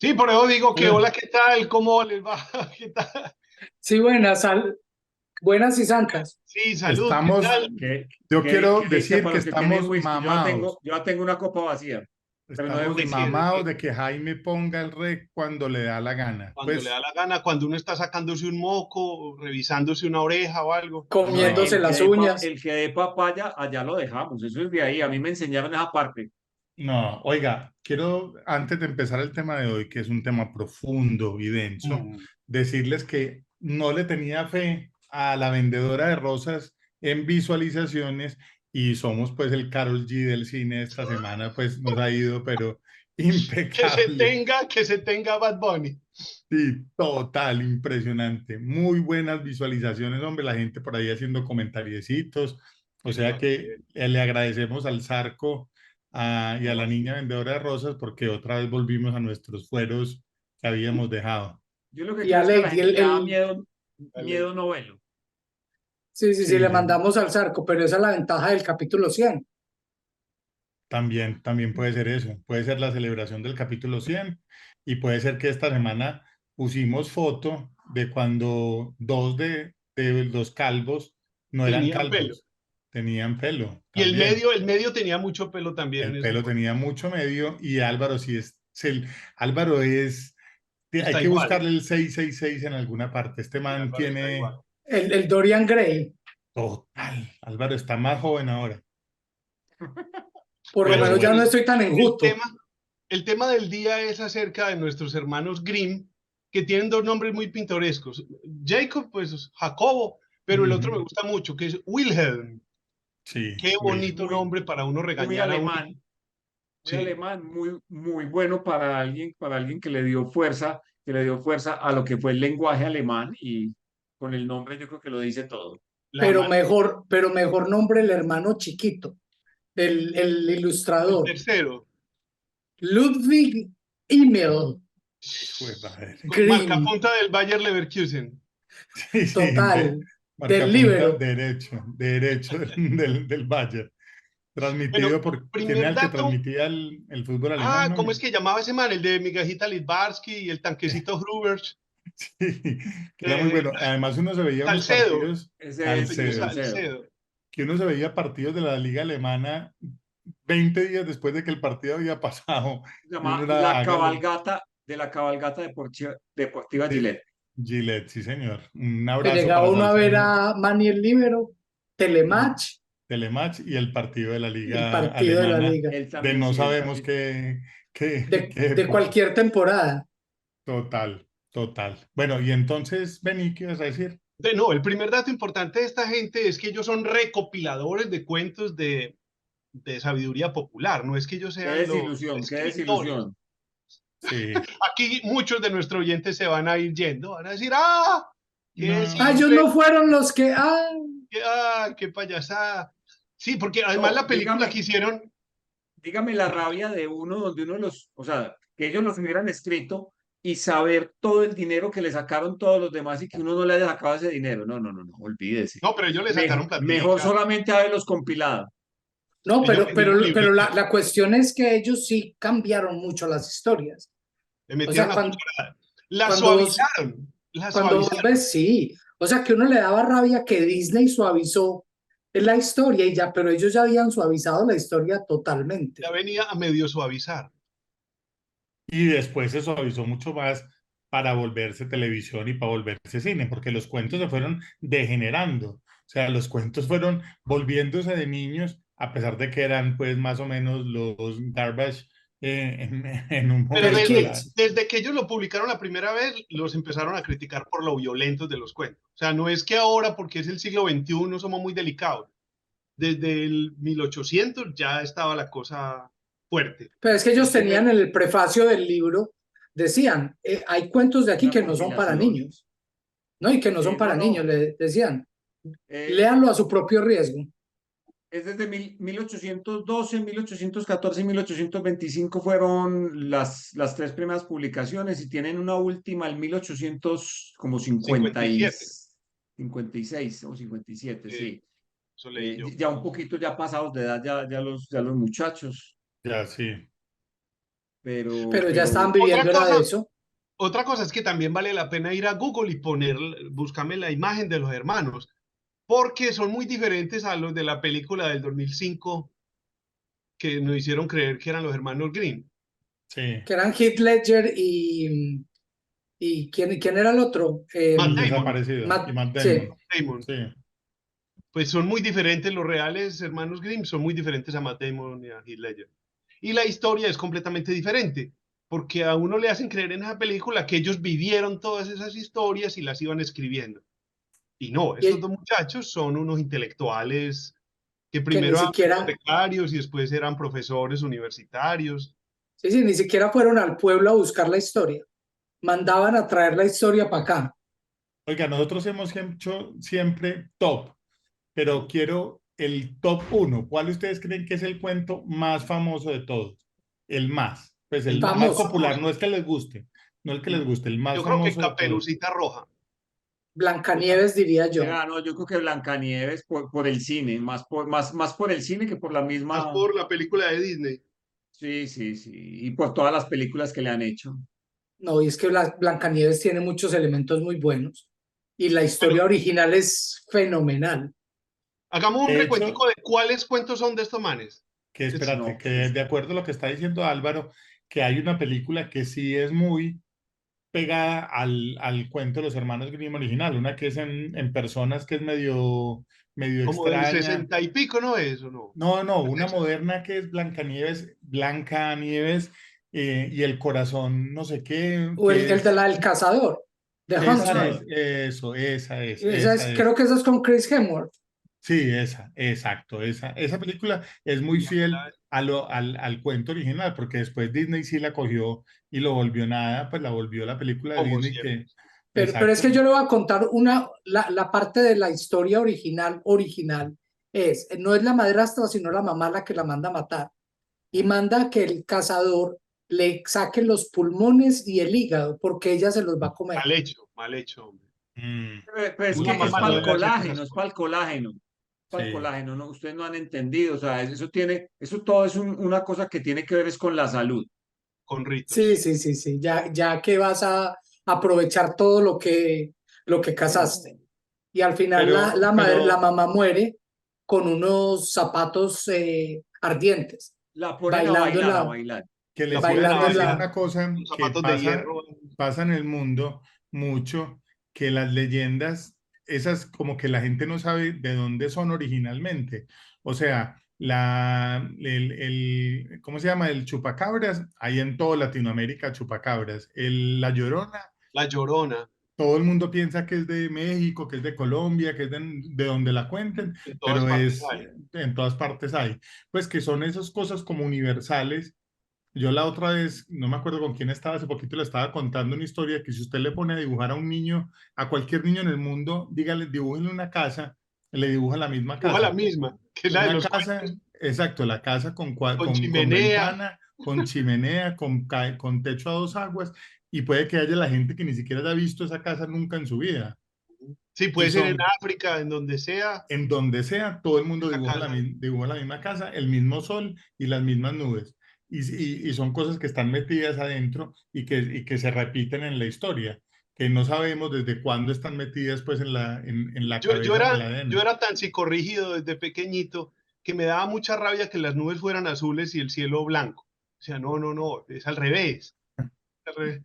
Sí, por eso digo que Hola. hola, ¿qué tal? ¿Cómo les va? ¿Qué tal? Sí, buenas y santas. Sí, salud, ¿qué Estamos, tal? yo quiero Qué dicha decir para que los que tienen estamos whisky. mamados. Yo ya tengo una copa vacía, pero no de Estamos Uy, sí, whisky. es mamados que de que Jaime ponga el rec cuando le da la gana. cuando le da Pues la gana, cuando uno está sacándose un moco, revisándose una oreja o algo. No, Comiéndose las uñas. el que dé papaya, allá lo dejamos. Eso es de ahí. A mí me enseñaron esa parte. no, oiga, quiero antes de empezar el tema de hoy, que es un tema profundo y denso, Mm. decirles que no le tenía fe a la vendedora de rosas en visualizaciones y somos pues el Karol G del cine esta semana, pues nos ha ido, pero impecable. Que se tenga Bad Bunny. Sí, total, impresionante. Muy buenas visualizaciones, hombre, la gente por ahí haciendo comentariecitos. O Qué sea bien, qué que bien. le agradecemos al Zarco y a la niña vendedora de rosas porque otra vez volvimos a nuestros fueros que habíamos dejado. Yo lo que Y creo a es que a la Lady, gente le da miedo, Dale. miedo novelo. sí, Sí, le mandamos al Zarco, pero esa es la ventaja del capítulo 100. también puede ser eso. Puede ser la celebración del capítulo 100 y puede ser que esta semana pusimos foto de cuando dos de los calvos no eran Tenían pelo. calvos, tenían pelo Y también. el medio tenía mucho pelo también en El esa pelo foto. tenía mucho medio y Álvaro sí Álvaro es, hay Está que igual. buscarle el 666 en alguna parte. Este Sí, man Álvaro está tiene igual. El Dorian Gray, total. Álvaro está más joven ahora, por lo Bueno, pero menos ya bueno. no señores, estoy tan el enjuto. tema, el tema del día es acerca de nuestros hermanos Grimm, que tienen dos nombres muy pintorescos. Jacob, pues Jacobo, pero el otro me Ujú. gusta mucho, que es Wilhelm. Sí, Qué Will. bonito nombre para uno Muy regañar a un hijo. alemán, Sí, muy bueno para alguien que le dio fuerza a lo que fue el lenguaje alemán y con el nombre yo creo que lo dice todo. la mano, Pero mejor nombre el hermano chiquito, el el ilustrador. tercero, Ludwig Emil Hijo de madre. Grimm, marcapunta del Bayer Leverkusen. Sí, sí, total, del marcapunta libero. derecho del Bayern. Bueno, Transmitido por, ¿quién era primer el que dato. transmitía el fútbol alemán, ¿Cómo es hombre? que llamaba ese man? El de Migajita Litvarsky y el tanquecito Gruber. Sí, que era muy Eh, bueno. Además, uno se veía unos Salcedo, partidos Ese al es apellido CEDO, Salcedo. Salcedo. que uno se veía partidos de la liga alemana 20 días después de que el partido había pasado. Se Y uno llama era, hágale. la cabalgata deportiva Sí, Gillette. Gillette, sí, señor. Un Que abrazo llegaba para uno a ver Salcedo, a Manny el libero, Telematch, Telematch y el partido de la el liga partido de la alemana liga, Él de también, no sí, él sabemos también. qué de época. cualquier temporada. Total, total. Bueno, y entonces, Beni, ¿qué ibas a decir? No, el primer dato importante de esta gente es que ellos son recopiladores de cuentos de sabiduría popular, no es que ellos sean los Qué escritores. desilusión. Sí, Aquí muchos de nuestros oyentes se van a ir yendo, van a decir, qué Ah, ellos simple, no fueron los que, qué payasada. Sí, porque además No, la película que hicieron, dígame la rabia de uno donde uno los, o sea, que ellos los hubieran escrito y saber todo el dinero que le sacaron todos los demás y que uno no le haya sacado ese dinero. No, olvídese. no, pero ellos le sacaron Mejor platica, solamente haberlos compilado. no, ellos vendieron pero libritos, la cuestión es que ellos sí cambiaron mucho las historias. le O metieron sea, la cucharada, la cuando vos, suavizaron, la cuando vos suavizaron. ves, sí. O sea, que uno le daba rabia que Disney suavizó la historia y ya, pero ellos ya habían suavizado la historia totalmente. Ya venía a medio suavizar. y después se suavizó mucho más para volverse televisión y para volverse cine, porque los cuentos se fueron degenerando. O sea, los cuentos fueron volviéndose de niños, a pesar de que eran pues más o menos los garbage en un Pero Per momento de la... Kids. desde que ellos lo publicaron la primera vez, los empezaron a criticar por lo violentos de los cuentos. O sea, no es que ahora, porque es el siglo XXI, somos muy delicados. Desde el 1800 ya estaba la cosa fuerte. Pero es que ellos Entonces, tenían en el prefacio del libro, decían, hay cuentos de aquí Una que no son para compilación. niños, ¿no? Y que no son para niños, No. le decían, Eh, léanlo a su propio riesgo. es desde 1812, 1814 y 1825 fueron las tres primeras publicaciones y tienen una última en 1800 como 57, 56 o 57, sí. eso leí yo. Ya un poquito ya pasados de edad ya los muchachos. Ya, sí. Pero ya estaban Otra viviendo era de cosa, eso. otra cosa es que también vale la pena ir a Google y búscame la imagen de los hermanos, porque son muy diferentes a los de la película del 2005 que nos hicieron creer que eran los hermanos Grimm. Sí, Que eran Heath Ledger y ¿quién era el otro? Matt el Damon, desaparecido y Matt, Matt sí. Damon. Damon. Sí. Pues son muy diferentes los reales hermanos Grimm, son muy diferentes a Matt Damon y a Heath Ledger. Y la historia es completamente diferente, porque a uno le hacen creer en esa película que ellos vivieron todas esas historias y las iban escribiendo. Y no, estos Y dos muchachos son unos intelectuales que que ni primero eran siquiera, becarios y después eran profesores universitarios. sí, sí, ni siquiera fueron al pueblo a buscar la historia. Mandaban a traer la historia para acá. Oiga, nosotros hemos hecho siempre top, pero quiero el top uno. ¿Cuál ustedes creen que es el cuento más famoso de todos? El más, pues El el más más Famoso. popular, famoso, no es que les guste, no el que les guste, el más yo creo que famoso de todos. Caperucita Roja. Blancanieves, diría yo. No, yo creo que Blancanieves por el cine, más por el cine que por la Más misma. por la película de Disney. Sí, sí, sí. Y por todas las películas que le han hecho. No, y es que Blancanieves tiene muchos elementos muy buenos. Y la Bueno, historia original es fenomenal. hagamos un De hecho, recuentico de cuáles cuentos son de estos manes. que Es- espérate, No, que pues, de acuerdo a lo que está diciendo Álvaro, que hay una película que sí es muy pegada al cuento de los hermanos Grimm original, una que es en personas que es medio Como del extraña. 60 y pico, ¿no es o no? No, no, una Esa. moderna que es Blancanieves y el corazón, no sé qué, O que el de es, el cazador, de esa Huntsman. es, eso, Esa esa es. creo que esa es con Chris Hemsworth. Sí, esa, exacto, esa película es muy fiel al cuento original, porque después Disney sí la cogió y lo volvió nada, pues la volvió la película de Como Disney siempre. que, Pero es exacto, que yo le voy a contar la parte de la historia original no es la madrastra, sino la mamá la que la manda a matar. Y manda que el cazador le saque los pulmones y el hígado, porque ella se los va a comer. Mal hecho, hombre. pero es Una que es mamá para no el debe hacer esas colágeno, es cosas. para el colágeno. Para el sí. colágeno, no, ustedes no han entendido, o sea, eso todo es una cosa que tiene que ver es con la salud. Con Sí, ritos. sí, sí, sí, ya que vas a aprovechar todo lo que cazaste. Y al final la Pero mamá muere con unos zapatos ardientes, La ponen bailando en a la, bailar. que La les iba a ponen a bailando en decir bailar una la, cosa con que zapatos de hierro. pasa en el mundo mucho, que las leyendas, esas como que la gente no sabe de dónde son originalmente. O sea, ¿cómo se llama? El chupacabras, hay en toda Latinoamérica chupacabras. La Llorona, La Llorona, todo el mundo piensa que es de México, que es de Colombia, que es de donde la cuenten, en todas pero partes es, hay. en todas partes hay. Pues que son esas cosas como universales. Yo la otra vez, no me acuerdo con quién estaba, hace poquito le estaba contando una historia que si usted le pone a dibujar a un niño, a cualquier niño en el mundo, dígale, dibújenle una casa, le dibuja la misma Dibuja la casa. misma, que es la de Una los casa, cuentos, exacto, la casa con con chimenea. ventana, con chimenea, con techo a dos aguas, y puede que haya la gente que ni siquiera haya visto esa casa nunca en su vida. Sí, Y puede ser en son, África, en donde sea, en donde sea, todo el mundo esa dibuja casa. dibuja la misma casa, el mismo sol y las mismas nubes. Y son cosas que están metidas adentro y que se repiten en la historia, que no sabemos desde cuándo están metidas pues en la Yo, yo, cabeza, en el era, yo ADN. era tan psicorrígido desde pequeñito que me daba mucha rabia que las nubes fueran azules y el cielo blanco. O sea, no, no, no, es al revés. Al revés.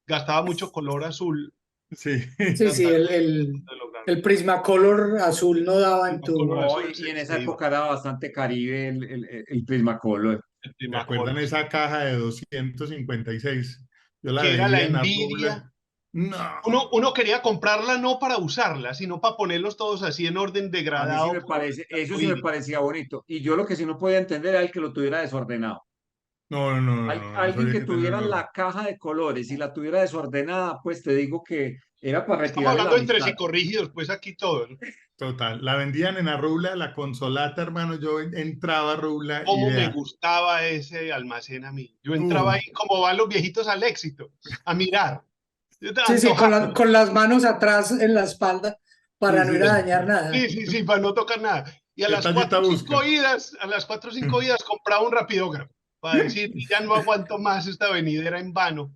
Gastaba mucho color azul Sí, sí, sí, tratando el, de lograrlo. el Prismacolor azul no daba en El color tu. No, azul y en se esa iba, época era bastante Caribe el Prismacolor. el ¿se acuerdan primacolor, esa caja de 256? Yo la que era la veía en envidia. Arrula. No, Uno quería comprarla no para usarla, sino para ponerlos todos así en orden A mí sí degradado me como parece, el eso arco sí me iris. parecía bonito. Y yo lo que sí no podía entender era el que lo tuviera desordenado. no, no, no, no, eso Alguien habría que que tener tuviera un orden. la caja de colores y la tuviera desordenada, pues te digo que era para Estamos retirarle la hablando entre amistad. psicorrígidos, pues aquí todo, ¿no? Total, la vendían en Arrula, la consolata, hermano. Yo entraba a Arrula y Cómo me vea, gustaba ese almacén a mí. Yo entraba uh, ahí como van los viejitos al éxito, a mirar, Sí, sí, con, antojado. con las manos atrás en la espalda sí, para no sí, ir a dañar nada. Sí, sí, sí, para no tocar nada. Y a ¿qué las tallita cuatro o cinco busca? idas, a las 4 o 5 idas compraba un rapidógrafo. para decir, ya no aguanto más esta venidera en vano.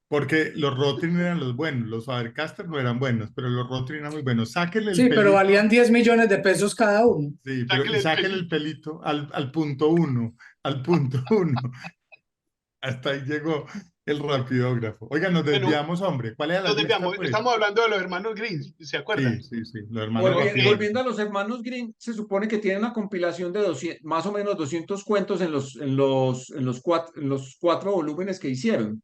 Porque los Rotring eran los buenos, los Faber-Castell no eran buenos, pero los Rotring eran muy buenos. Sáquenle el Sí, pero valían pelito, 10 millones de pesos cada uno. sí, pero y Sáquenle el sáquenle el pelito. pelito al punto uno, al punto uno. Hasta ahí llegó el rapidógrafo. Oiga, nos Bueno, desviamos, hombre. ¿Cuál era la nos lista, desviamos. pues? Estamos hablando de los hermanos Grimm, ¿se acuerdan? Sí, sí, sí, los hermanos rapidógrafo. Volviendo a los hermanos Grimm, se supone que tienen una compilación de 200, más o menos 200 cuentos en los cuatro volúmenes que hicieron.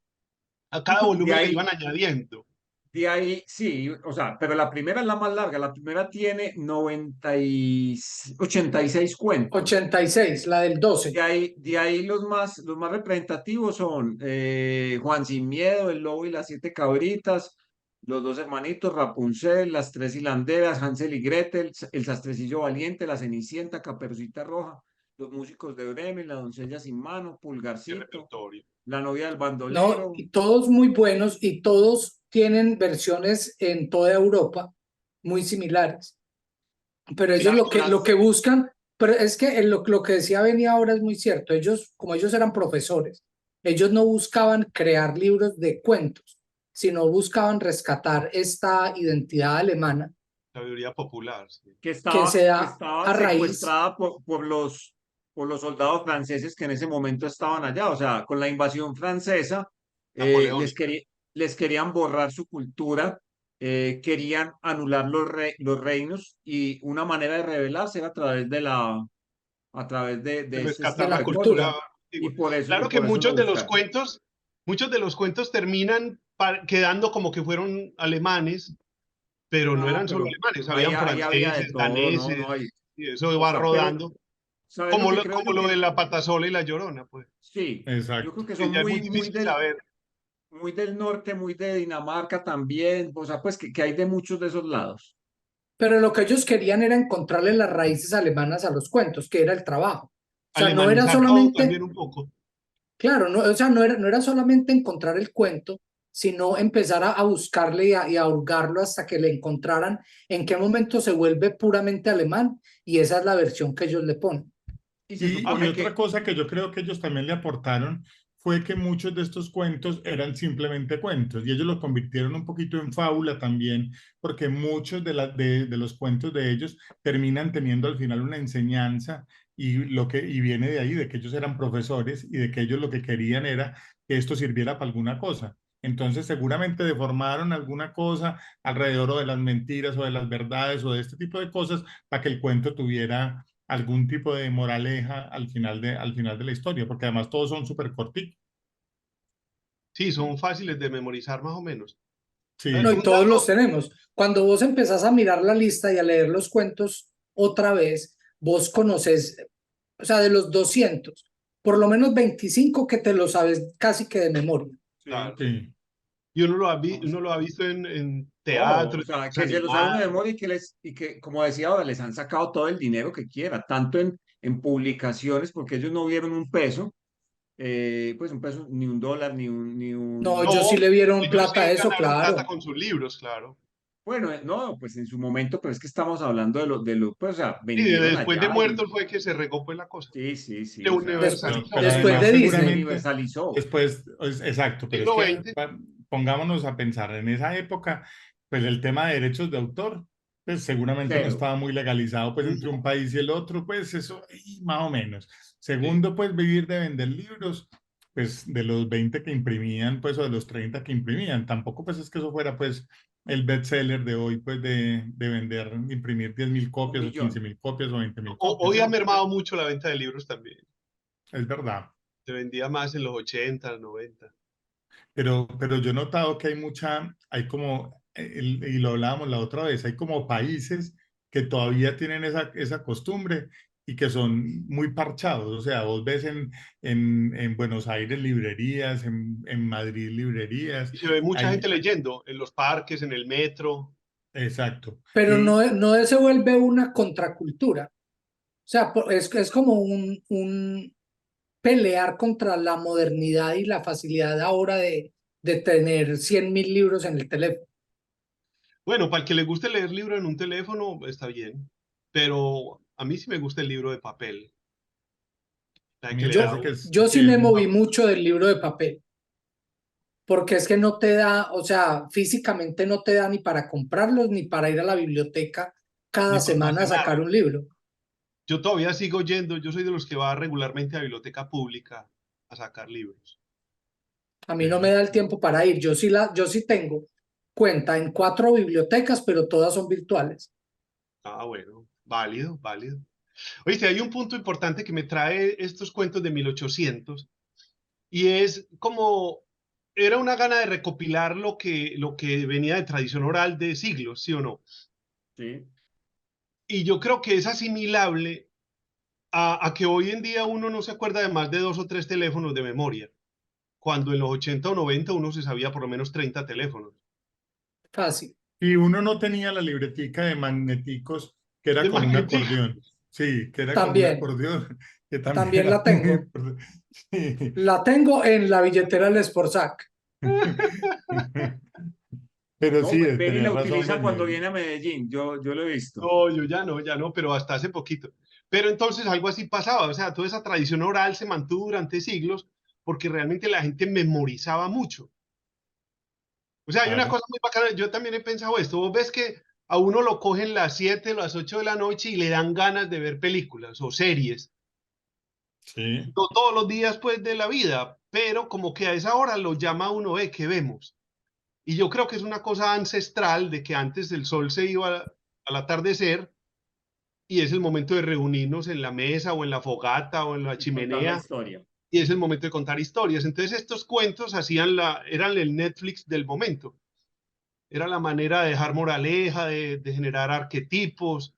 A cada De volumen le ahí, iban añadiendo. de ahí, sí, o sea, pero la primera es la más larga. La primera tiene 86 cuentos. 86, la del 12. De ahí los más representativos son Juan Sin Miedo, El Lobo y las Siete Cabritas, Los Dos Hermanitos, Rapunzel, Las Tres Hilanderas, Hansel y Gretel, El Sastrecillo Valiente, La Cenicienta, Caperucita Roja, Los Músicos de Bremen, La Doncella Sin Mano, Qué Pulgarcito, repertorio. La Novia del No, Bandolero. y todos muy buenos y todos tienen versiones en toda Europa muy similares. Pero ellos Claro, lo que buscan, pero es que lo que decía Beni ahora es muy cierto. Ellos, como ellos eran profesores, ellos no buscaban crear libros de cuentos, sino buscaban rescatar esta identidad alemana sabiduría popular. Sí. que se Que da estaba a raíz. secuestrada por los soldados franceses que en ese momento estaban allá. O sea, con la invasión francesa, eh, les, Napoleónica. querí- les querían borrar su cultura, querían anular los reinos y una manera de rebelarse era a través De de ese De rescatar tipo la la de cultura cultura. cosas. antigua. Y Claro que por eso lo buscaron. muchos de los cuentos terminan quedando como que fueron alemanes, pero no No, eran solo pero alemanes, ahí, habían ahí había de franceses, todo, no, daneses, no hay. y eso O va sea, pero rodando, ¿sabes lo que creo como yo? lo Que de la Patasola y la Llorona, pues, sí, yo creo Exacto. que que son ya es muy difícil saber. muy del norte, muy de Dinamarca también, o sea, pues que hay de muchos de esos lados. Pero lo que ellos querían era encontrarle las raíces alemanas a los cuentos, que era el trabajo. O sea, no era Alemanizar todo también solamente, un poco. claro, no, o sea, no era solamente encontrar el cuento, sino empezar a buscarle y a hurgarlo hasta que le encontraran en qué momento se vuelve puramente alemán, y esa es la versión que ellos le ponen. Y se Y supone otra que, cosa que yo creo que ellos también le aportaron fue que muchos de estos cuentos eran simplemente cuentos y ellos lo convirtieron un poquito en fábula también, porque muchos de los cuentos de ellos terminan teniendo al final una enseñanza y viene de ahí, de que ellos eran profesores y de que ellos lo que querían era que esto sirviera para alguna cosa. Entonces seguramente deformaron alguna cosa alrededor o de las mentiras o de las verdades o de este tipo de cosas para que el cuento tuviera algún tipo de moraleja al final de la historia, porque además todos son súper cortitos. Sí, son fáciles de memorizar más o menos. No, Sí, y Un todos los dato, tenemos. Cuando vos empezás a mirar la lista y a leer los cuentos otra vez, vos conoces, o sea, de los 200, por lo menos 25 que te lo sabes casi que de memoria. sí, claro, sí. y no, uno lo ha visto en todo, teatro, o en sea, dibujos que se lo sabe uno de animados. memoria y que, como decía ahora, les han sacado todo el dinero que quiera, tanto en publicaciones, porque ellos no vieron un peso, pues un peso, ni un dólar, No, ellos sí No, le vieron ellos plata a sí eso, ganaron plata claro. con sus libros, claro. bueno, no, pues en su momento, pero es que estamos hablando pues, o sea, Y vendieron después de allá y muertos fue que se regó pues la cosa. sí, sí, Se sí, o sea, Después, universalizó. Pero después además de se Disney. seguramente universalizó. después, exacto, pero es Siglo que XX, pongámonos a pensar en esa época, pues el tema de derechos de autor, pues seguramente no Cero. estaba muy legalizado pues entre un no, país y el otro, pues eso, y más o menos. sí. Segundo, pues vivir de vender libros, pues de los 20 que imprimían, pues o de los 30 que imprimían, tampoco pues es que eso fuera pues el bestseller de hoy, pues de vender, imprimir 10.000 Un copias o millón. 15.000 copias o 20.000 copias, Hoy ha ¿no? mermado mucho la venta de libros también. Es verdad. Se vendía más en los 80, 90. Pero yo he notado que hay como, y lo hablábamos la otra vez, hay como países que todavía tienen esa costumbre y que son muy parchados. O sea, vos ves en Buenos Aires librerías, en Madrid librerías, Y se ve mucha hay, gente leyendo en los parques, en el metro. exacto. Pero Y no se vuelve una contracultura. O sea, es como un pelear contra la modernidad y la facilidad ahora de tener 100.000 libros en el teléfono. Bueno, para el que le guste leer libro en un teléfono, está bien. Pero a mí sí me gusta el libro de papel. La A de mí que me le Yo, da parece que es, yo sí sí, me es moví mejor. mucho del libro de papel, porque es que no te da, o sea, físicamente no te da ni para comprarlos ni para ir a la biblioteca ni cada para semana a almacenar. sacar un libro. Yo todavía sigo yendo, yo soy de los que va regularmente a biblioteca pública a sacar libros. A mí no me da el tiempo para ir. Yo sí tengo cuenta en 4 bibliotecas, pero todas son virtuales. Ah, bueno, válido, válido. Oíste, hay un punto importante que me trae estos cuentos de 1800 y es como era una gana de recopilar lo que venía de tradición oral de siglos, ¿sí o no? Sí. Y yo creo que es asimilable a que hoy en día uno no se acuerda de más de 2 o 3 teléfonos de memoria, cuando en los 80 o 90 uno se sabía por lo menos 30 teléfonos. Fácil. Y uno no tenía la libretica de magneticos que era De con un magnetica. acordeón. Sí, que era con un También, acordeón, que también también era la muy tengo. importante. Sí. La tengo en la billetera del Sportsac. Pero No, sí, Benny tenés la razón, utiliza cuando Benny. viene a Medellín, yo lo he visto. No, yo ya no, pero hasta hace poquito. Pero entonces algo así pasaba, o sea, toda esa tradición oral se mantuvo durante siglos porque realmente la gente memorizaba mucho. O sea, hay una Claro, cosa muy bacana, yo también he pensado esto, vos ves que a uno lo cogen las 7, las 8 de la noche y le dan ganas de ver películas o series, sí. no todos los días pues de la vida, pero como que a esa hora lo llama a uno, ¿qué vemos? Y yo creo que es una cosa ancestral de que antes el sol se iba al atardecer y es el momento de reunirnos en la mesa o en la fogata o en la Y contar la chimenea historia. y es el momento de contar historias. Entonces estos cuentos eran el Netflix del momento. Era la manera de dejar moraleja, de generar arquetipos,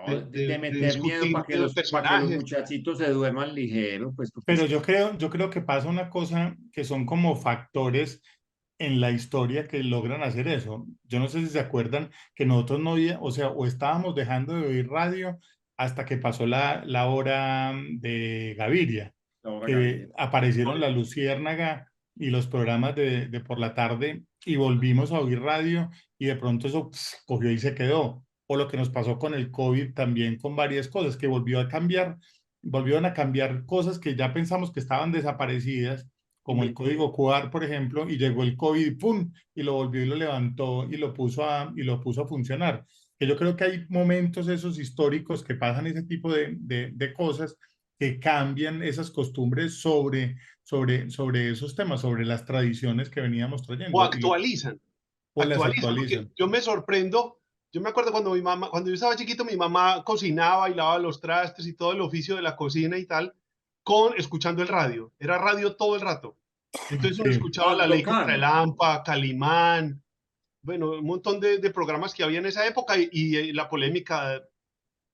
No, de de meter miedo discutir para que los personajes. muchachitos se duerman ligero, pues porque es Pero que yo creo que pasa una cosa que son como factores en la historia que logran hacer eso. Yo no sé si se acuerdan que nosotros no oía, o sea, o estábamos dejando de oír radio hasta que pasó la hora de Gaviria, la hora que Gaviria. aparecieron la Luciérnaga y los programas de por la tarde y volvimos a oír radio y de pronto eso cogió y se quedó. O lo que nos pasó con el COVID también con varias cosas, que volvieron a cambiar cosas que ya pensamos que estaban desaparecidas como el código QR, por ejemplo, y llegó el COVID y ¡pum! Y lo volvió y lo levantó y lo puso a funcionar. Que yo creo que hay momentos esos históricos que pasan ese tipo de cosas que cambian esas costumbres sobre esos temas, sobre las tradiciones que veníamos O trayendo actualizan, o las actualizan, porque actualizan. yo me sorprendo. Yo me acuerdo cuando mi mamá, cuando yo estaba chiquito, mi mamá cocinaba y lavaba los trastes y todo el oficio de la cocina y tal, escuchando el radio. Era radio todo el rato. Entonces uno Sí, escuchaba Ah, La Ley contra el local. AMPA, Calimán, bueno, un montón de programas que había en esa época y la polémica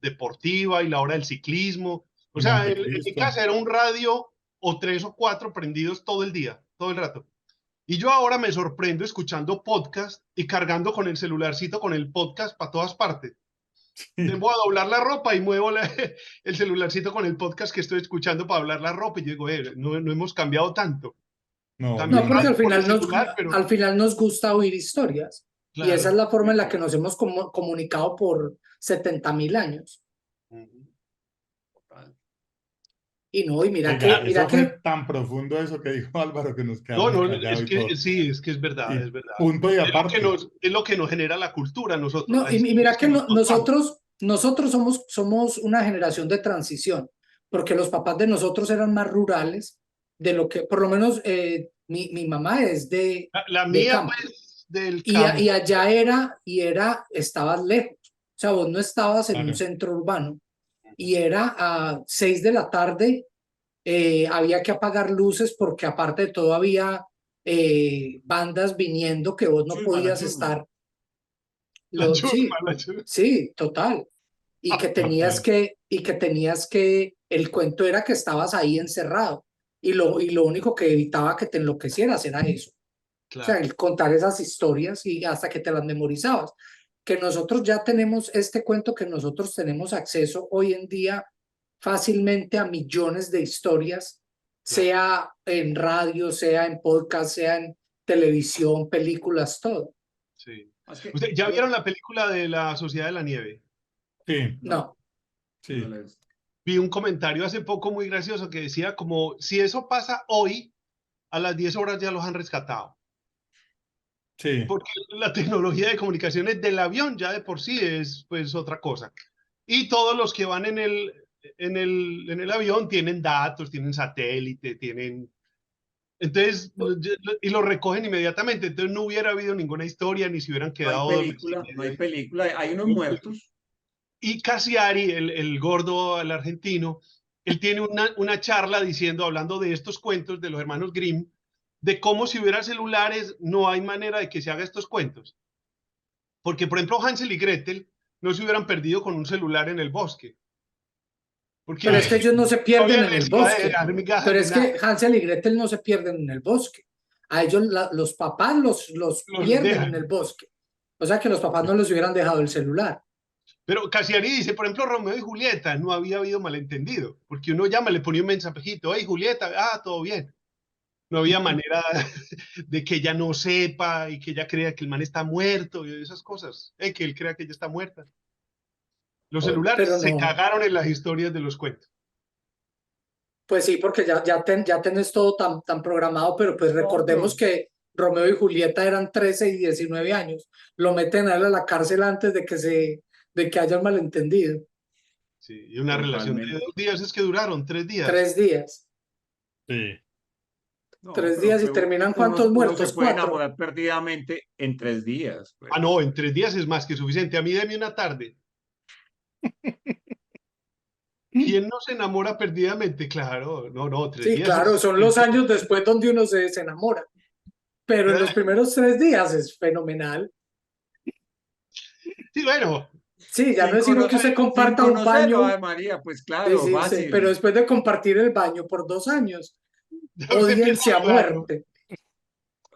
deportiva y la hora del ciclismo. O el sea, en mi Montecristo. casa era un radio o 3 o 4 prendidos todo el día, todo el rato. Y yo ahora me sorprendo escuchando podcast y cargando con el celularcito con el podcast para todas partes. Te voy a doblar la ropa y muevo el celularcito con el podcast que estoy escuchando para doblar la ropa y digo, no, no hemos cambiado tanto. No, Cambio No, el porque radio bien. por el celular, pero al final nos gusta oír historias. Y esa es claro. la forma en la que nos hemos comunicado por 70.000 años. Total. Y no, y Oiga, mira eso fue que, tan profundo eso que dijo Álvaro que nos No, quedamos no, callados es y que todo. sí, es que es verdad, Y es verdad. punto y aparte. Es lo que nos genera la cultura a nosotros, no, las y historias mira que que nos contamos. nosotros somos una generación de transición, porque los papás de nosotros eran más rurales de lo que, por lo menos mi mamá es La de mía, campo. pues, del Y campo. allá estabas lejos. O sea, vos no estabas en un Claro. centro urbano y era a 6 de la tarde, había que apagar luces porque aparte de todo había bandas viniendo que vos no Chusma, la podías chusma. estar. La chusma, Sí, la chusma. sí, total. Total. Y que el cuento era que estabas ahí encerrado y lo único que evitaba que te enloquecieras era eso. O sea, Claro, el contar esas historias y hasta que te las memorizabas. Que nosotros ya tenemos este cuento, que nosotros tenemos acceso hoy en día fácilmente a millones de historias, claro. sea en radio, sea en podcast, sea en televisión, películas, todo. Sí. Es que ¿Usted ya vieron la película de La Sociedad de la Nieve? Sí, No, no sí. le gusta. Vi un comentario hace poco muy gracioso que decía como, si eso pasa hoy, a las 10 horas ya los han rescatado. Sí. Porque la tecnología de comunicaciones del avión ya de por sí es pues otra cosa. Y todos los que van en el avión tienen datos, tienen satélite, tienen... Entonces, y lo recogen inmediatamente. Entonces no hubiera habido ninguna historia, ni se hubieran No hay quedado 2 meses y película, no medio hay ahí. película, hay unos muertos. Y Cassiari, el gordo, el argentino, él tiene una charla diciendo, hablando de estos cuentos de los hermanos Grimm, de cómo si hubiera celulares no hay manera de que se haga estos cuentos. Porque, por ejemplo, Hansel y Gretel no se hubieran perdido con un celular en el bosque. Porque Pero es que ellos no se no pierden había en el necesidad de bosque. dar migajas Pero de es nada. que Hansel y Gretel no se pierden en el bosque. A ellos los papás los Los pierden en dejan. el bosque. O sea que los papás no les hubieran dejado el celular. Pero Cassiari dice, por ejemplo, Romeo y Julieta, no había habido malentendido. Porque uno llama, le ponía un mensajito, hey, Julieta, todo bien. No había manera de que ella no sepa y que ella crea que el man está muerto y esas cosas. Que él crea que ella está muerta. Los Pero celulares se no. cagaron en las historias de los cuentos. Pues sí, porque ya tenés todo tan programado, pero pues No, recordemos que Romeo y Julieta eran 13 y 19 años. Lo meten a él a la cárcel antes de que haya un malentendido. Sí, y una relación de totalmente. 2 días es que duraron 3 días. 3 días. Sí. No, 3 días y es terminan que ¿cuántos uno se muertos? puede 4. enamorar perdidamente en 3 días, No, pues. en 3 días es más que suficiente. A mí deme una tarde. ¿Quién no se enamora perdidamente? Claro, no, 3 días Sí, claro, es... son los años después donde uno se enamora. Pero en los primeros 3 días es fenomenal. Sí, bueno, Sí, ya no Sin es sino que usted conocer, sin comparta un conocerlo, baño. Ave María, pues Sí, claro, sí, sí, pero fácil. después de compartir el baño por 2 años, ya usted empieza odíense a a dudarlo. muerte.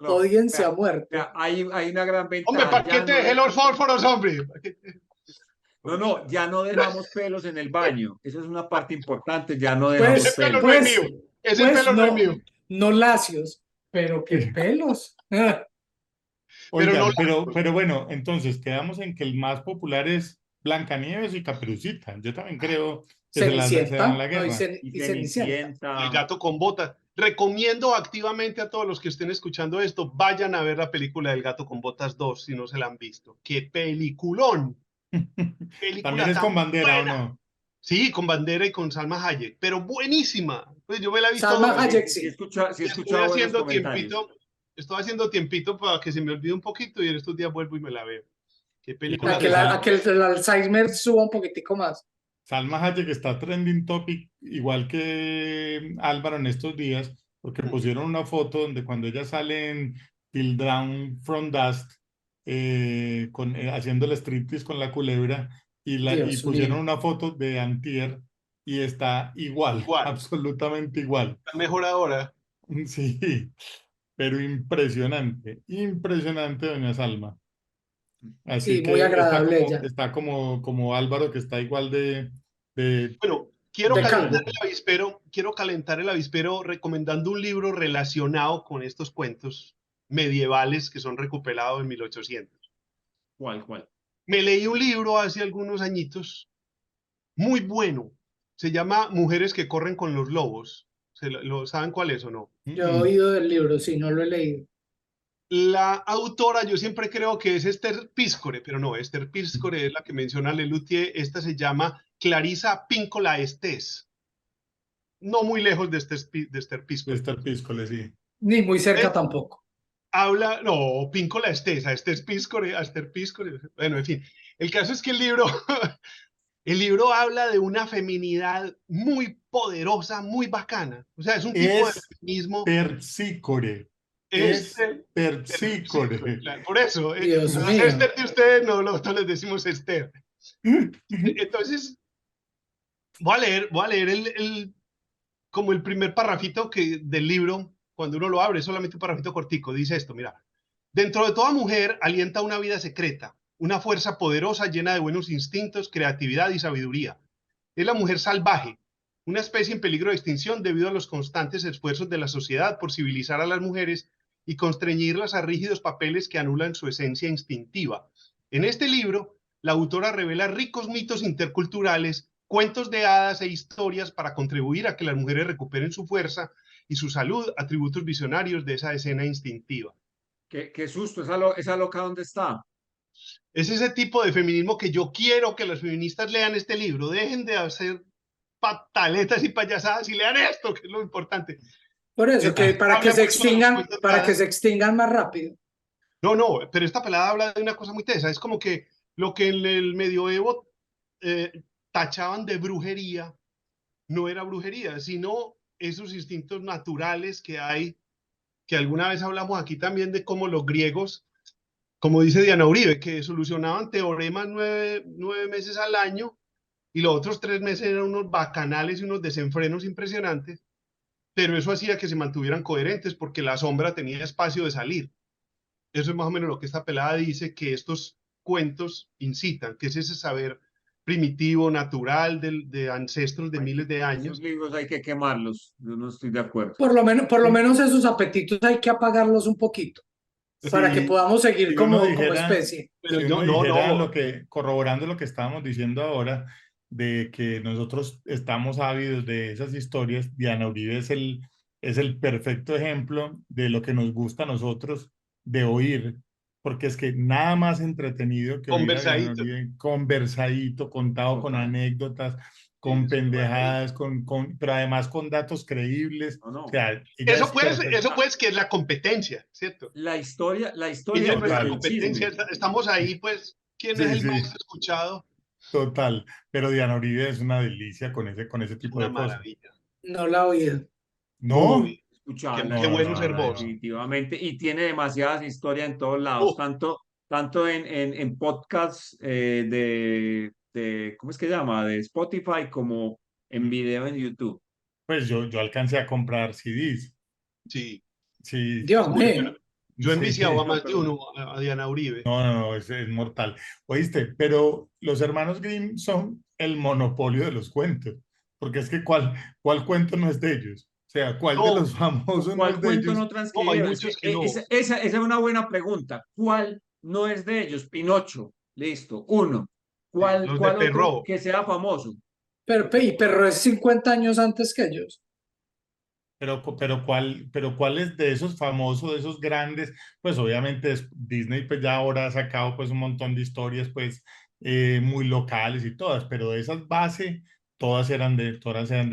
No, Odíense a vea, muerte. vea, hay una gran Hombre, ventaja. ¿para qué te dejé los fósforos, hombre? No, ya no dejamos pelos en el baño. Esa es una parte importante, ya no Ese dejamos Pues, pelo no pelos. es mío. pues, Ese pues pelo no es mío. no lacios, pero qué pelos. Pero no Oigan, largos. pero bueno, entonces quedamos en que el más popular es Blancanieves y Caperucita. Yo también creo que se dan Cenicienta, la no, guerra. Y y Cenicienta. El Cenicienta. gato con botas. Recomiendo activamente a todos los que estén escuchando esto, vayan a ver la película del gato con botas 2 si no se la han visto. ¡Qué peliculón! También Película es tan con bandera, ¿o buena. no? Sí, con Bandera y con Salma Hayek, pero buenísima. Pues yo me la he visto Salma dos Sí, Hayek, veces sí, sí. sí he y escuchado buenos comentarios. estoy haciendo tiempito para que se me olvide un poquito y en estos días vuelvo y me la veo. Qué Yo película creo A que tan que el Alzheimer suba un poquitico más. Salma Hayek está trending topic, igual que Álvaro en estos días, porque buena. pusieron una foto donde cuando ella sale en Till Dawn from Dusk, haciendo el striptease con la culebra, y Dios pusieron mío. una foto de Antier y está igual, Igual, absolutamente igual. está mejor ahora. Sí, pero impresionante, impresionante, doña Salma. Sí, Así muy que agradable ella. está como Álvaro, que está igual de Bueno, De calvo. quiero calentar el avispero recomendando un libro relacionado con estos cuentos medievales que son recuperados en 1800. ¿Cuál, cuál? Me leí un libro hace algunos añitos, muy bueno. Se llama Mujeres que corren con los lobos. ¿Saben cuál es o no? Yo he Mm, oído del libro, sí, no lo he leído. La autora, yo siempre creo que es Esther Piscore, pero no, Esther Piscore es la que menciona Lelutier. Esta se llama Clarisa Píncola Estés, no muy lejos de Esther de Piscore. estar píscole, sí. Ni muy cerca Es- tampoco. Habla, no, Píncola Estés, a Esther Piscore, a Esther Piscore. Bueno, en fin, el caso es que el libro, el libro habla de una feminidad muy poderosa, muy bacana. O sea, es un tipo de Es feminismo. persícore, es Esther, persícore. claro, por eso, Dios a las mío. Esther de ustedes no les decimos Esther. Entonces, voy a leer como el primer parrafito del libro, cuando uno lo abre, solamente un parrafito cortico, dice esto, mira, dentro de toda mujer alienta una vida secreta, una fuerza poderosa llena de buenos instintos, creatividad y sabiduría. Es la mujer salvaje, una especie en peligro de extinción debido a los constantes esfuerzos de la sociedad por civilizar a las mujeres y constreñirlas a rígidos papeles que anulan su esencia instintiva. En este libro, la autora revela ricos mitos interculturales cuentos de hadas e historias para contribuir a que las mujeres recuperen su fuerza y su salud, atributos visionarios de esa escena instintiva. Qué susto, esa loca, ¿dónde está? Es ese tipo de feminismo que yo quiero que las feministas lean este libro. Dejen de hacer pataletas y payasadas y lean esto, que es lo importante. Por eso, que para que Habla se mucho de los extingan, cuentos de para que hadas. se extingan más rápido. No, pero esta pelada habla de una cosa muy tesa. Es como que lo que en el medioevo tachaban de brujería, no era brujería, sino esos instintos naturales que hay, que alguna vez hablamos aquí también de cómo los griegos, como dice Diana Uribe, que solucionaban teoremas 9 meses al año y los otros 3 meses eran unos bacanales y unos desenfrenos impresionantes, pero eso hacía que se mantuvieran coherentes porque la sombra tenía espacio de salir. Eso es más o menos lo que esta pelada dice, que estos cuentos incitan, que es ese saber primitivo, natural, de ancestros de miles de Esos años. libros hay que quemarlos, yo no estoy de acuerdo. Por lo menos esos apetitos hay que apagarlos un poquito para que Sí, podamos seguir si uno como dijera, especie. Pero si yo, uno no, dijera no, lo que, corroborando lo que estábamos diciendo ahora, de que nosotros estamos ávidos de esas historias, Diana Uribe es el perfecto ejemplo de lo que nos gusta a nosotros de oír, porque es que nada más entretenido que oír a Diana conversadito. Uribe conversadito, contado con Total. anécdotas, Sí, con es una maravilla. pendejadas, pero además con datos creíbles. No, O no. sea, ella es Eso perfecta. pues que es la competencia, ¿cierto? La historia Ella es y nuestra Total. el competencia, chisme. estamos ahí, pues, ¿quién es Sí, el sí. más escuchado? Total, pero Diana Uribe es una delicia con ese Es tipo una de cosas. maravilla. No la he oído. ¿No? Uy, Escucharla, qué No, bueno no, ser no, vos. no. definitivamente. Y tiene demasiadas historias en todos lados, Uh, tanto en podcasts ¿cómo es que se llama? De Spotify como en video en YouTube. Pues yo alcancé a comprar CDs. sí. Sí, Dios Uy, mío. yo he enviciado a sí. No, más de pero uno, a Diana Uribe. No, no, no, es mortal. Oíste, pero los hermanos Grimm son el monopolio de los cuentos. Porque es que ¿cuál cuento no es de ellos? O sea, ¿cuál de No, los famosos no ¿cuál es de cuento no ellos? no, hay transcribieron? Es que muchos que no. esa es una buena pregunta. ¿Cuál no es de ellos? Pinocho. Listo. Uno. Sí, ¿Cuál, los de cuál otro Perrault. que sea famoso? Y Perro es 50 años antes que ellos. Pero ¿cuáles de esos famosos, de esos grandes? Pues obviamente Disney pues ya ahora ha sacado pues un montón de historias pues muy locales y todas, pero de esas bases todas eran de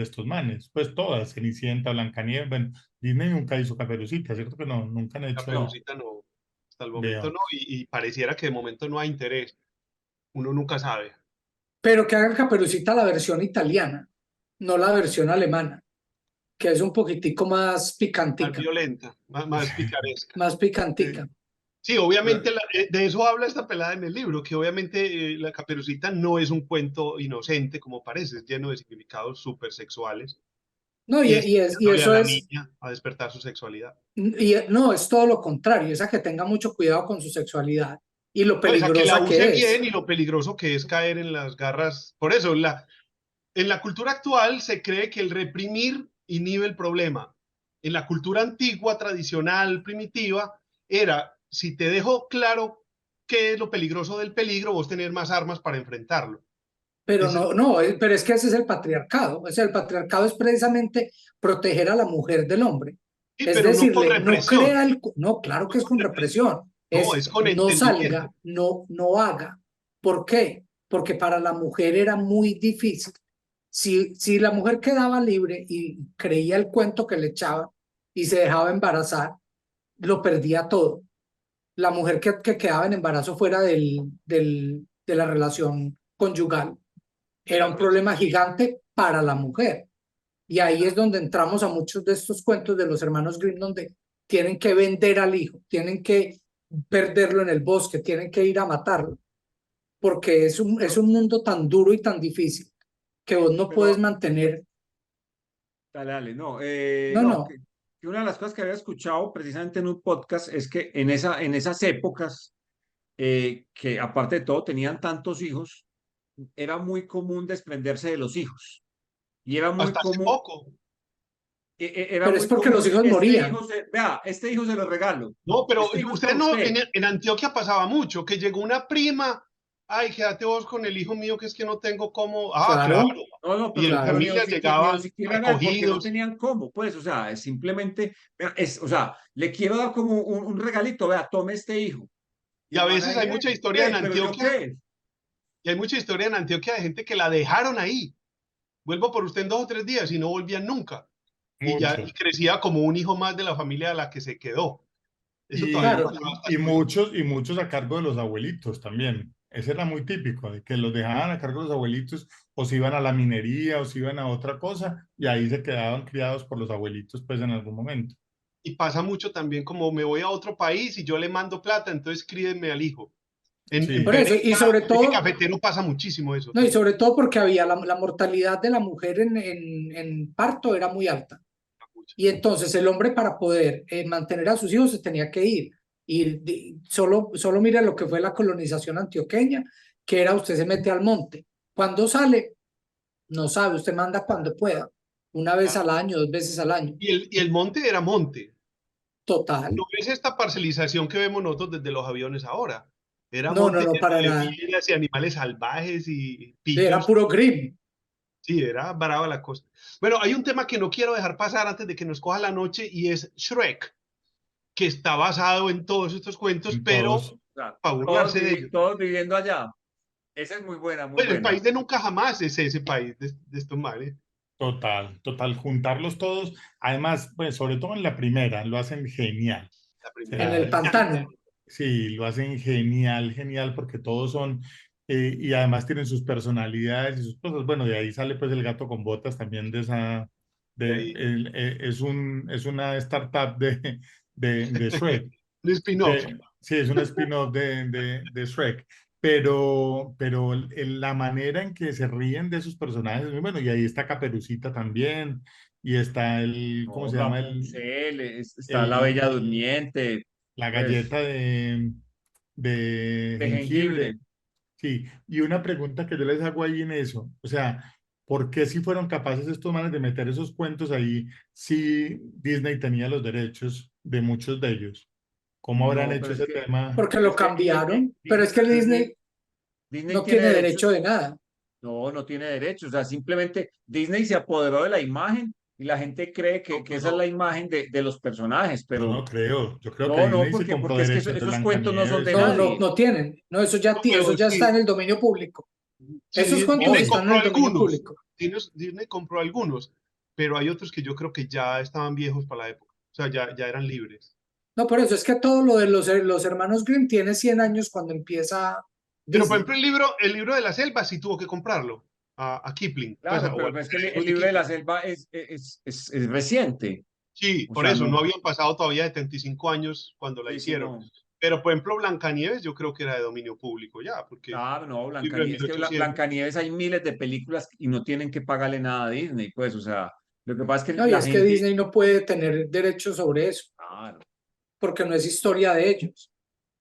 estos manes, pues todas, Cenicienta, Blancanieves, bueno, Disney nunca hizo Caperucita, ¿cierto que no? Nunca han hecho, No. Caperucita no, hasta el momento veo. no, y pareciera que de momento no hay interés. Uno nunca sabe. Pero que haga Caperucita la versión italiana, no la versión alemana, que es un poquitico más Más picantica, violenta, más picaresca. más picantica. Sí, Sí, pero- obviamente de eso habla esta pelada en el libro, que obviamente la Caperucita no es un cuento inocente como parece, es lleno de significados súper sexuales No, y es y enseñándole a eso la es, niña a despertar su sexualidad. no, es todo lo contrario, es a que tenga mucho cuidado con su sexualidad y lo No, es a que la peligrosa use que bien es. y lo peligroso que es caer en las garras. Por eso, en la cultura actual se cree que el reprimir inhibe el problema. En la cultura antigua, tradicional, primitiva, era, si te dejo claro qué es lo peligroso del peligro, vos tenés más armas para enfrentarlo. Pero Ese- no, pero es que ese es el patriarcado. O sea, el patriarcado es precisamente proteger a la mujer del hombre. sí, Es pero no con decirle, no represión, crea no, claro no que es con con represión, represión. no, Es es con no entendimiento. salga, no haga. ¿Por qué? Porque para la mujer era muy difícil. Si la mujer quedaba libre y creía el cuento que le echaba y se dejaba embarazar, lo perdía todo. La mujer que quedaba en embarazo fuera de la relación conyugal Sí, era las un problema consecuencias. gigante para la mujer. Y ahí es donde entramos a muchos de estos cuentos de los hermanos Grimm, donde tienen que vender al hijo, tienen que perderlo en el bosque, tienen que ir a matarlo, porque es un mundo tan duro y tan difícil que vos no puedes Pero, mantener. dale, no. No, No, no, que una de las cosas que había escuchado precisamente en un podcast es que en esas épocas, que aparte de todo tenían tantos hijos, era muy común desprenderse de los hijos. Y Hasta hace poco. era pero es muy porque los común, hijos morían. vea, este hijo se lo regalo, No, pero este hijo es usted para no, usted. en Antioquia pasaba mucho, que llegó una prima ay, quédate vos con el hijo mío que es que no tengo cómo. Ah, Claro, claro. No, no, Y en claro. pero familias ni llegaban tan siquiera era porque no recogidos. tenían cómo, pues, o sea, es simplemente, vea, o sea, le quiero dar como un regalito, vea, tome este hijo. Y Y a el man veces hay ahí, mucha historia en pero yo Antioquia, qué. y hay mucha historia en Antioquia de gente que la dejaron ahí. Vuelvo por usted en 2 o 3 días y no volvían nunca. Y ya y Mucho. crecía como un hijo más de la familia a la que se quedó. Eso todavía Claro. pasa Y bastante. muchos a cargo de los abuelitos también. Ese era muy típico, de que los dejaban a cargo de los abuelitos, o se iban a la minería, o se iban a otra cosa, y ahí se quedaban criados por los abuelitos, pues en algún momento. Y pasa mucho también como me voy a otro país y yo le mando plata, entonces crídenme al hijo. En Por Sí, eso, y Pereira, sobre en el eje todo, cafetero pasa muchísimo eso no, y también. sobre todo porque había la mortalidad de la mujer en parto era muy alta. Y entonces el hombre para poder mantener a sus hijos se tenía que ir. Y solo mira lo que fue la colonización antioqueña, que era usted se mete al monte. Cuando sale, no sabe, usted manda cuando pueda, una vez al año, 2 veces al año. Y el monte era monte. Total. No es esta parcelización que vemos nosotros desde los aviones ahora. Era No, no, monte no, para lleno de nada. vías y animales salvajes y Era pillos. puro grim. Sí, era brava la cosa. Bueno, hay un tema que no quiero dejar pasar antes de que nos coja la noche y es Shrek, que está basado en todos estos cuentos, en pero todos. O sea, para burlarse de ellos. todos viviendo allá. Esa es muy buena, muy Pues el buena. país de nunca jamás es ese país de estos males. Total, juntarlos todos. Además, pues sobre todo en la primera, lo hacen genial. La O primera En es el sea, pantano. brillante. sí, lo hacen genial, porque todos son, y además tienen sus personalidades y sus cosas. Bueno, de ahí sale pues el gato con botas también de esa, Y es una startup de Shrek. un spin-off. Sí, es un spin-off de Shrek, pero la manera en que se ríen de esos personajes es muy bueno, y ahí está Caperucita también, y está ¿cómo No, se llama? Rapunzel, está la Bella El, Durmiente, la pues, galleta de de jengibre. jengibre. Sí, y una pregunta que yo les hago ahí en eso, o sea, ¿por qué si fueron capaces estos manes de meter esos cuentos ahí si Disney tenía los derechos de muchos de ellos? ¿Cómo habrán No, hecho ese tema? Porque pero lo es que cambiaron. Pero es que Disney, Disney Disney no tiene tiene derecho derechos. de nada. No, no tiene derechos. O sea, simplemente Disney se apoderó de la imagen y la gente cree No, que esa es la imagen de los personajes, Yo no pero creo, yo creo que no, no, Disney se compró porque es que derechos de esos cuentos no son Blancanieves de y No, eso. no, nadie. no tienen. No, pero eso ya está en el dominio público. Esos cuentos Disney Hoy, están en compró el dominio algunos. público. Disney compró algunos, pero hay otros que yo creo que ya estaban viejos para la época. O sea, ya eran libres. No, por eso es que todo lo de los hermanos Grimm tiene 100 años cuando empieza Pero, por Disney. ejemplo, el libro de la selva sí tuvo que comprarlo a Kipling, pues, Claro, o a pero los es que el herederos de libro de la Kipling. selva es reciente. Sí, O por sea, eso, no no. habían pasado todavía 75 años cuando la Sí, sí, hicieron. no. Pero, por ejemplo, Blancanieves yo creo que era de dominio público ya, porque Claro, no, libro de Blancanieves, es que 1800. Blancanieves hay miles de películas y no tienen que pagarle nada a Disney, pues, o sea, lo que pasa es que No, y la es que gente, Disney no puede tener derecho sobre eso, claro, porque no es historia de ellos.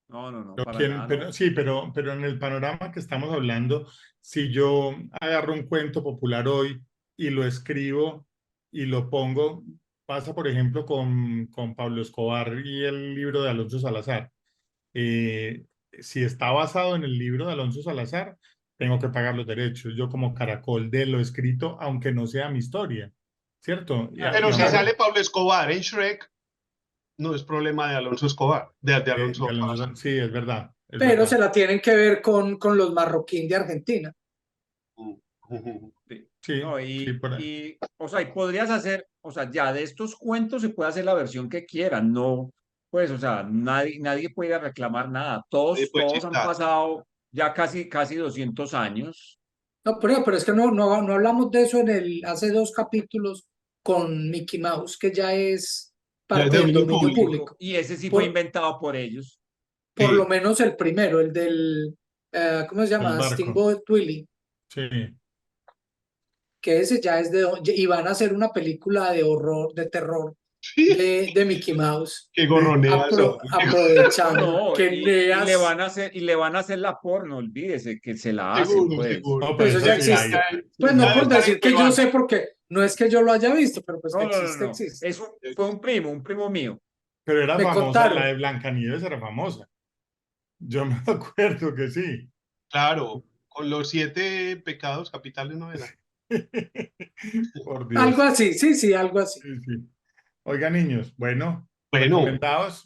no, pero, para nada, no. sí, pero en el panorama que estamos hablando, si yo agarro un cuento popular hoy y lo escribo y lo pongo, pasa por ejemplo con Pablo Escobar y el libro de Alonso Salazar. Eh, si está basado en el libro de Alonso Salazar, tengo que pagar los derechos. Yo como Caracol de lo escrito, aunque no sea mi historia, ¿cierto? Claro, Pero Y si aunque sale Pablo Escobar en Shrek, no es problema de Alonso Escobar, de de Alonso Alonso, Salazar. sí, es verdad, es Pero se verdad. la tienen que ver con los marroquín de Argentina. sí. Sí, No, sí, por ahí. o sea, y podrías hacer, o sea, ya de estos cuentos se puede hacer la versión que quieran, no, pues, o sea, nadie puede ir a reclamar nada. Después Todos han chistar. pasado ya casi 200 años. No, pero es que no hablamos de eso hace 2 capítulos con Mickey Mouse, que ya es Ya es parte de del dominio dominio público. público. Y ese sí fue Por, inventado por ellos. por lo Sí. menos el primero, el del, ¿cómo se El llama? barco, Steamboat Willie, sí. que ese ya es y van a hacer una película de horror, de terror, Sí. de Mickey Mouse, Qué gorroneas son. aprovechando No, que y le Neas, van a hacer, la porno, olvídese que se la hacen, Seguro, pues. seguro. No, pero pues eso eso ya sí existe. hay. Pues no Ya por está en decir que yo Cuevana. sé, porque no es que yo lo haya visto, pero pues que existe, No. existe. Fue un primo mío. Pero era Me famosa, la contaron. de Blancanieves era famosa. Yo me acuerdo que sí. Claro, con los 7 pecados capitales no era. Por Algo Dios. así, sí, sí, algo así. Sí, sí. Oiga, niños, bueno, Bueno,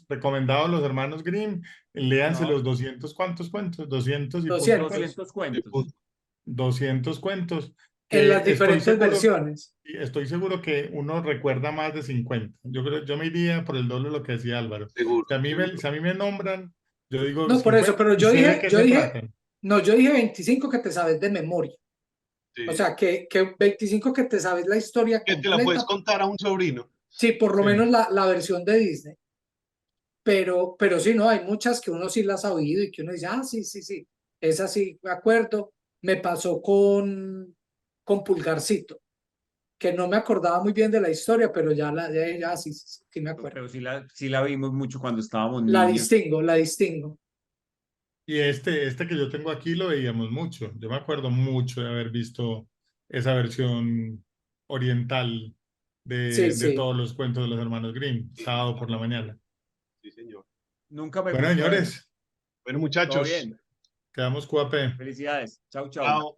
recomendados los hermanos Grimm, léanse No, los 200 ¿cuántos cuentos? 200 y punto 200 cuentos. 200 cuentos. 200 cuentos, en las que diferentes versiones. estoy seguro que uno recuerda más de 50. Yo me iría por el doble de lo que decía Álvaro. seguro, Si a mí me nombran, yo digo No, por eso, 50 pero y sé de qué yo se dije, tratan. no, yo dije 25 que te sabes de memoria. O sí. sea, que 25 que te sabes la historia Que te la puedes completa. contar a un sobrino. Sí, por lo Sí. menos la versión de Disney. Pero sí, no, hay muchas que uno sí las ha oído y que uno dice, ah, sí, sí, sí, esa sí, me acuerdo. Me pasó con Pulgarcito, que no me acordaba muy bien de la historia, pero ya sí, sí, sí me acuerdo. Pero sí la vimos mucho cuando estábamos La niños. distingo, la distingo. Y este que yo tengo aquí lo veíamos mucho. Yo me acuerdo mucho de haber visto esa versión oriental Sí, de sí. todos los cuentos de los hermanos Grimm, sábado por la mañana. Sí, señor. Nunca me Bueno, gustó eso. señores, Bueno, Todo muchachos, bien. quedamos QAP. Felicidades. Chau, chau. chao.